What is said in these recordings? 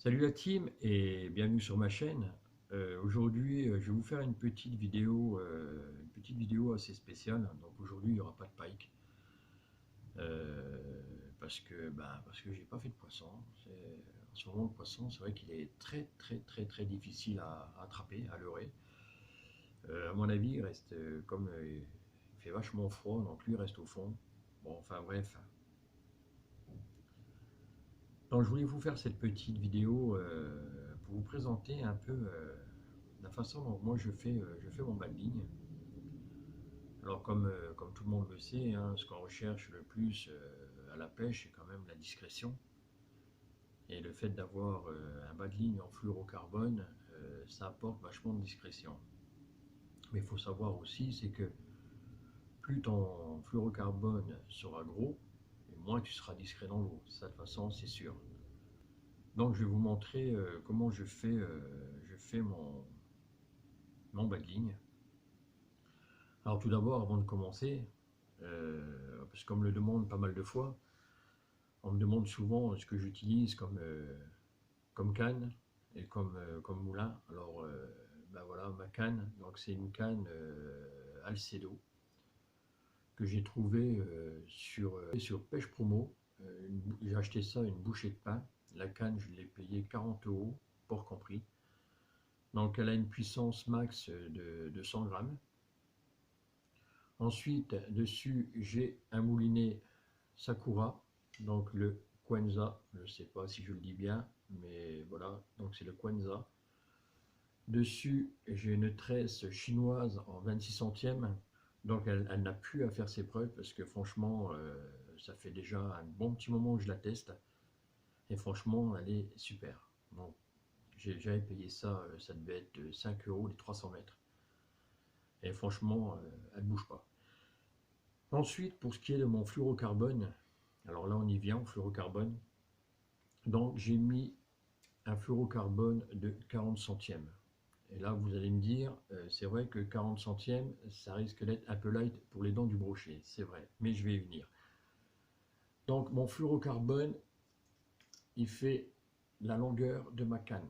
Salut la team et bienvenue sur ma chaîne. Aujourd'hui, je vais vous faire une petite vidéo assez spéciale. Donc aujourd'hui, il n'y aura pas de pike parce que j'ai pas fait de poisson. En ce moment, le poisson, c'est vrai qu'il est très difficile à attraper, à leurrer. À mon avis, il reste il fait vachement froid, donc lui il reste au fond. Bon, enfin bref. Donc je voulais vous faire cette petite vidéo pour vous présenter un peu la façon dont moi je fais mon bas de ligne. Alors comme tout le monde le sait, hein, ce qu'on recherche le plus à la pêche, c'est quand même la discrétion. Et le fait d'avoir un bas de ligne en fluorocarbone, ça apporte vachement de discrétion. Mais il faut savoir aussi, c'est que plus ton fluorocarbone sera gros, et moins tu seras discret dans l'eau. Ça, de toute façon, c'est sûr. Donc je vais vous montrer comment je fais mon bas de ligne. Alors tout d'abord, avant de commencer, parce qu'on me le demande pas mal de fois, on me demande souvent ce que j'utilise comme canne et comme moulin. Alors ben voilà, ma canne, donc c'est une canne Alcedo que j'ai trouvée sur Pêche Promo. J'ai acheté ça une bouchée de pain. La canne, je l'ai payée 40 €, port compris. Donc elle a une puissance max de 100 grammes. Ensuite, dessus, j'ai un moulinet Sakura, donc le Quenza, je ne sais pas si je le dis bien, mais voilà, donc c'est le Quenza. Dessus, j'ai une tresse chinoise en 26 centièmes, donc elle n'a plus à faire ses preuves parce que franchement, ça fait déjà un bon petit moment que je la teste et franchement, elle est super. Donc, j'avais payé ça, ça devait être 5 € les 300 mètres et franchement, elle ne bouge pas. Ensuite, pour ce qui est de mon fluorocarbone, alors là on y vient au fluorocarbone, donc j'ai mis un fluorocarbone de 40 centièmes. Et là vous allez me dire, c'est vrai que 40 centièmes, ça risque d'être un peu light pour les dents du brochet, c'est vrai, mais je vais y venir. Donc mon fluorocarbone, il fait la longueur de ma canne.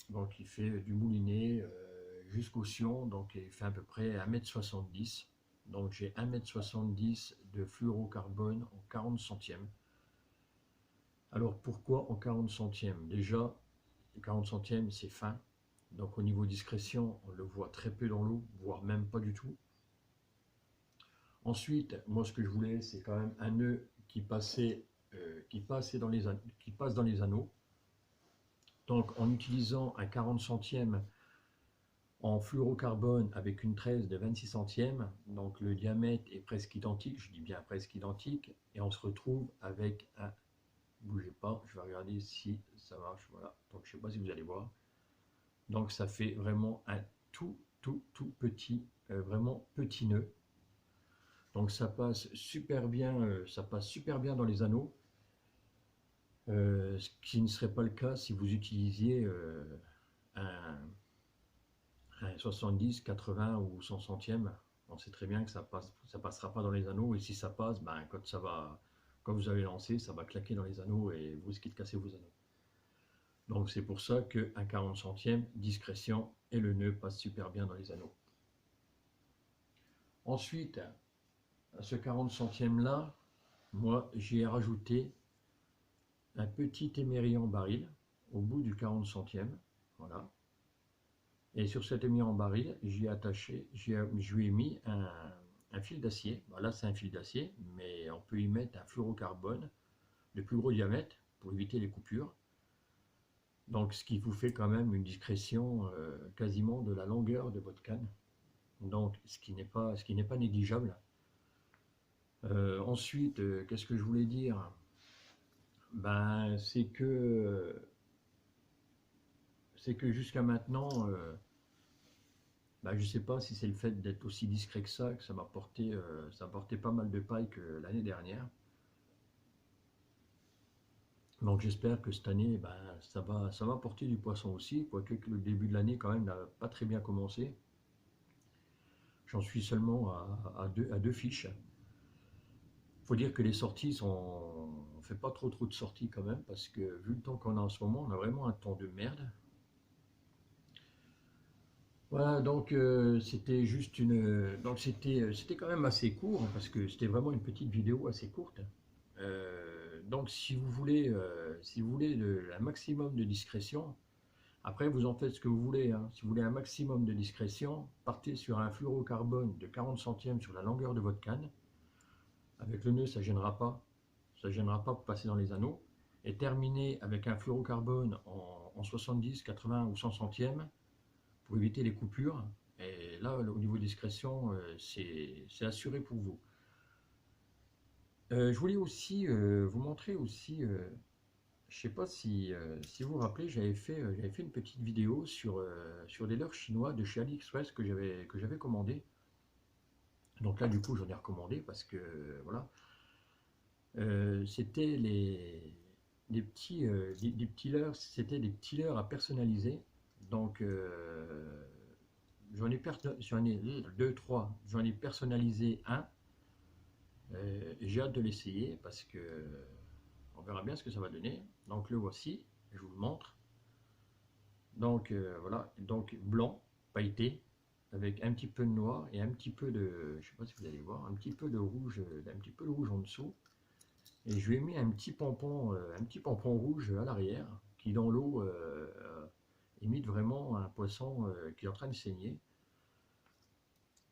Donc il fait du moulinet jusqu'au sion, donc il fait à peu près 1,70 m. Donc j'ai 1,70 m de fluorocarbone en 40 centièmes. Alors pourquoi en 40 centièmes? Déjà, 40 centièmes c'est fin, donc au niveau discrétion, on le voit très peu dans l'eau, voire même pas du tout. Ensuite, moi ce que je voulais, c'est quand même un nœud qui passe dans les anneaux. Donc en utilisant un 40 centièmes en fluorocarbone avec une tresse de 26 centièmes, donc le diamètre est presque identique, je dis bien presque identique, et on se retrouve avec un, bougez pas, je vais regarder si ça marche, voilà, donc je sais pas si vous allez voir, donc ça fait vraiment un tout petit, vraiment petit nœud, donc ça passe super bien, dans les anneaux, ce qui ne serait pas le cas si vous utilisiez un 70, 80 ou 100 centièmes. On sait très bien que ça passera pas dans les anneaux, et si ça passe, ben, quand vous avez lancé, ça va claquer dans les anneaux et vous risquez de casser vos anneaux. Donc c'est pour ça qu'un 40 centièmes, discrétion, et le nœud passe super bien dans les anneaux. Ensuite, à ce 40 centièmes là, moi j'y ai rajouté un petit émerillon baril au bout du 40 centièmes, voilà. Et sur cet émerillon baril, j'y ai attaché, je lui ai mis un fil d'acier. Bon, là c'est un fil d'acier, mais on peut y mettre un fluorocarbone de plus gros diamètre pour éviter les coupures. Donc ce qui vous fait quand même une discrétion quasiment de la longueur de votre canne. Donc ce qui n'est pas négligeable. Ensuite, qu'est-ce que je voulais dire? Ben, c'est que jusqu'à maintenant, ben, je ne sais pas si c'est le fait d'être aussi discret que ça m'a apporté pas mal de paille que l'année dernière. Donc j'espère que cette année, ben, ça va apporter du poisson aussi, quoique le début de l'année quand même n'a pas très bien commencé. J'en suis seulement à deux fiches. Faut dire que les sorties sont... On fait pas trop de sorties quand même, parce que vu le temps qu'on a en ce moment, on a vraiment un temps de merde. Voilà, donc c'était juste une... Donc c'était quand même assez court, hein, parce que c'était vraiment une petite vidéo assez courte. Donc si vous voulez un maximum de discrétion, après vous en faites ce que vous voulez, hein. Si vous voulez un maximum de discrétion, partez sur un fluorocarbone de 40 centièmes sur la longueur de votre canne. Avec le nœud, ça ne gênera pas. Ça ne gênera pas pour passer dans les anneaux. Et terminez avec un fluorocarbone en 70, 80 ou 100 centièmes pour éviter les coupures. Et là, au niveau discrétion, c'est assuré pour vous. Je voulais aussi vous montrer aussi, je ne sais pas si vous vous rappelez, j'avais fait une petite vidéo sur des leurres chinois de chez AliExpress que j'avais commandé. Donc là, du coup, j'en ai recommandé parce que, voilà, c'était des petits leurres, c'était des petits leurres à personnaliser. Donc, j'en ai deux, trois, j'en ai personnalisé un. J'ai hâte de l'essayer parce que on verra bien ce que ça va donner. Donc le voici, je vous le montre. Donc voilà, donc blanc, pailleté, avec un petit peu de noir et un petit peu de, je sais pas si vous allez voir, un petit peu de rouge, en dessous. Et je lui ai mis un petit pompon rouge à l'arrière, qui dans l'eau imite vraiment un poisson qui est en train de saigner.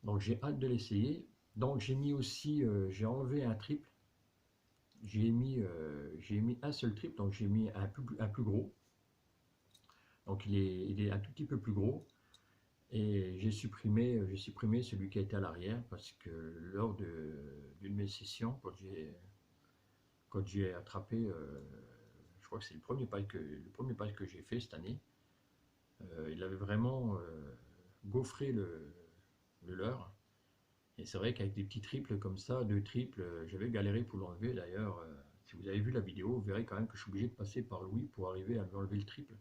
Donc j'ai hâte de l'essayer. Donc j'ai mis aussi, j'ai enlevé un triple. J'ai mis un seul triple, donc j'ai mis un plus gros. Donc il est un tout petit peu plus gros. Et j'ai supprimé celui qui était à l'arrière parce que lors d'une de mes sessions, quand j'ai attrapé, je crois que c'est le premier paille que j'ai fait cette année, il avait vraiment gaufré le leurre. Et c'est vrai qu'avec des petits triples comme ça, deux triples, j'avais galéré pour l'enlever. D'ailleurs, si vous avez vu la vidéo, vous verrez quand même que je suis obligé de passer par Louis pour arriver à lui enlever le triple.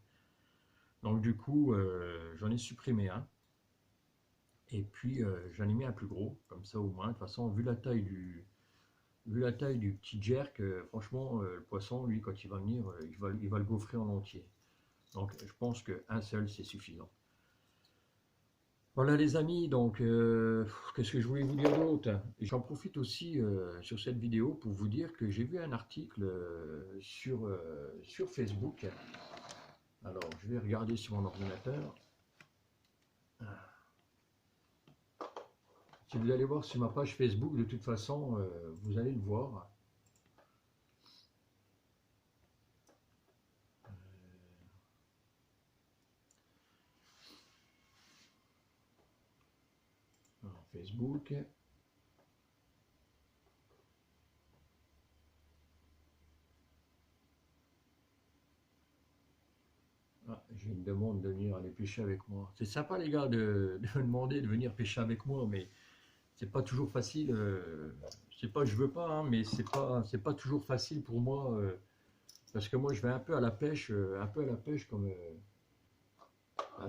Donc du coup, j'en ai supprimé un. Et puis j'en ai mis un plus gros, comme ça au moins. De toute façon, vu la taille du petit jerk, franchement, le poisson, lui, quand il va venir, il va le gaufrer en entier. Donc je pense qu'un seul, c'est suffisant. Voilà les amis, donc qu'est-ce que je voulais vous dire d'autre? J'en profite aussi sur cette vidéo pour vous dire que j'ai vu un article sur Facebook. Alors je vais regarder sur mon ordinateur. Si vous allez voir sur ma page Facebook, de toute façon, vous allez le voir. Alors, Facebook. Ah, j'ai une demande de venir aller pêcher avec moi. C'est sympa les gars de me demander de venir pêcher avec moi, mais c'est pas toujours facile. C'est pas que je veux pas, hein, mais c'est pas toujours facile pour moi. Parce que moi je vais un peu à la pêche, comme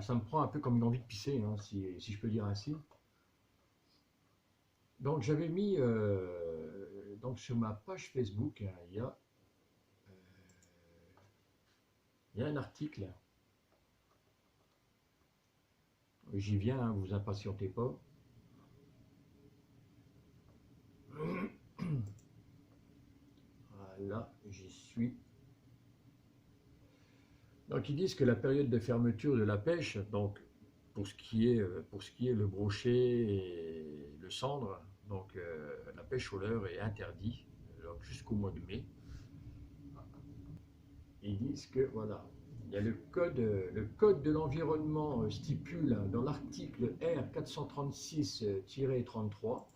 ça me prend un peu comme une envie de pisser, hein, si je peux dire ainsi. Donc j'avais mis donc sur ma page Facebook, hein, il y a un article. J'y viens, hein, vous impatientez pas. Voilà, j'y suis. Donc ils disent que la période de fermeture de la pêche, donc pour ce qui est le brochet et le cendre, donc la pêche au leurre est interdite jusqu'au mois de mai. Ils disent que voilà, il y a le code de l'environnement stipule dans l'article R 436-33.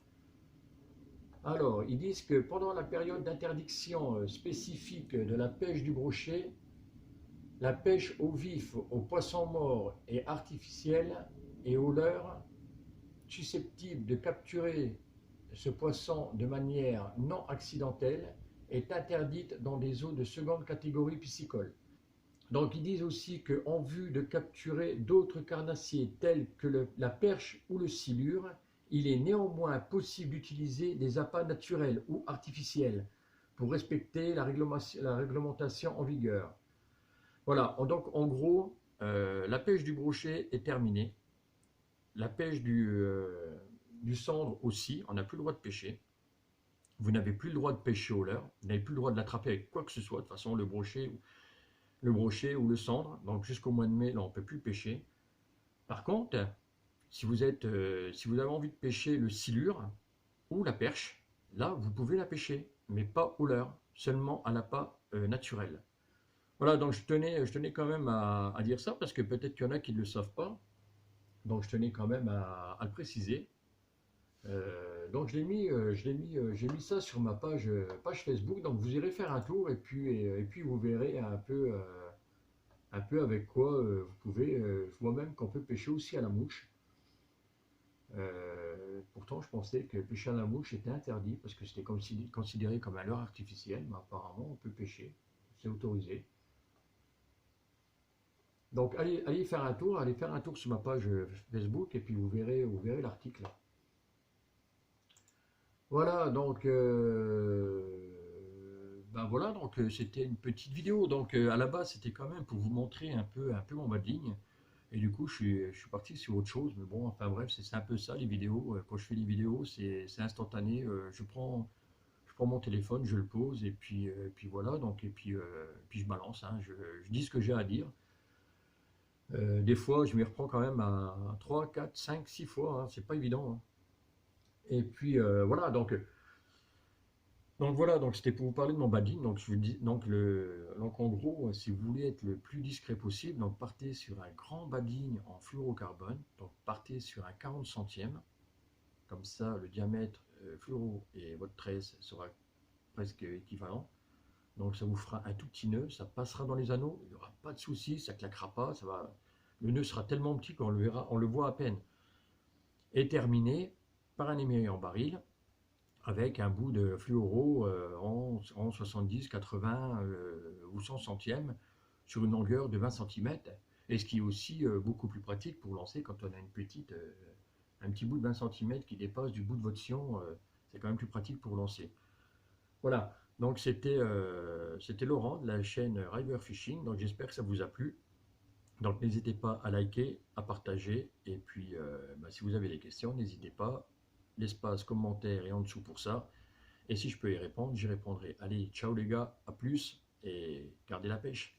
Alors, ils disent que pendant la période d'interdiction spécifique de la pêche du brochet, la pêche au vif, aux poissons morts et artificiels et au leurre susceptible de capturer ce poisson de manière non accidentelle est interdite dans des eaux de seconde catégorie piscicole. Donc ils disent aussi qu'en vue de capturer d'autres carnassiers tels que la perche ou le silure, Il est néanmoins possible d'utiliser des appâts naturels ou artificiels pour respecter la réglementation en vigueur. Voilà, donc en gros, la pêche du brochet est terminée. La pêche du cendre aussi, on n'a plus le droit de pêcher. Vous n'avez plus le droit de pêcher au leurre, vous n'avez plus le droit de l'attraper avec quoi que ce soit, de toute façon le brochet ou le cendre. Donc jusqu'au mois de mai, là, on ne peut plus pêcher. Par contre, si vous avez envie de pêcher le silure ou la perche, là, vous pouvez la pêcher, mais pas au leurre, seulement à l'appât naturel. Voilà, donc je tenais quand même à dire ça, parce que peut-être qu'il y en a qui ne le savent pas. Donc je tenais quand même à le préciser. Donc j'ai mis ça sur ma page Facebook. Donc vous irez faire un tour et puis vous verrez un peu avec quoi vous pouvez. Je vois même qu'on peut pêcher aussi à la mouche. Pourtant, je pensais que pêcher à la mouche était interdit parce que c'était considéré comme un leurre artificiel, mais apparemment on peut pêcher, c'est autorisé. Donc allez faire un tour sur ma page Facebook et puis vous verrez l'article. Voilà, donc ben voilà, donc c'était une petite vidéo. Donc à la base, c'était quand même pour vous montrer un peu mon bas de ligne. Et du coup, je suis parti sur autre chose. Mais bon, enfin bref, c'est un peu ça les vidéos. Quand je fais les vidéos, c'est instantané. Je prends mon téléphone, je le pose et puis voilà. Donc puis je balance. Hein, je dis ce que j'ai à dire. Des fois, je m'y reprends quand même à 3, 4, 5, 6 fois. Hein, c'est pas évident. Hein. Et puis voilà, donc voilà, donc c'était pour vous parler de mon badine. Donc je vous dis, donc en gros, si vous voulez être le plus discret possible, donc partez sur un grand badine en fluorocarbone. Donc partez sur un 40 centièmes, comme ça le diamètre fluoro et votre tresse sera presque équivalent. Donc ça vous fera un tout petit nœud, ça passera dans les anneaux, il n'y aura pas de souci, ça claquera pas, ça va. Le nœud sera tellement petit qu'on le verra, on le voit à peine. Et terminé par un émerillé en baril avec un bout de fluoro en 70, 80 ou 100 centièmes sur une longueur de 20 cm. Et ce qui est aussi beaucoup plus pratique pour lancer quand on a un petit bout de 20 cm qui dépasse du bout de votre scion, c'est quand même plus pratique pour lancer. Voilà, donc c'était Laurent de la chaîne River Fishing, donc j'espère que ça vous a plu. Donc n'hésitez pas à liker, à partager, et puis bah, si vous avez des questions, n'hésitez pas, l'espace commentaire est en dessous pour ça. Et si je peux y répondre, j'y répondrai. Allez, ciao les gars, à plus et gardez la pêche.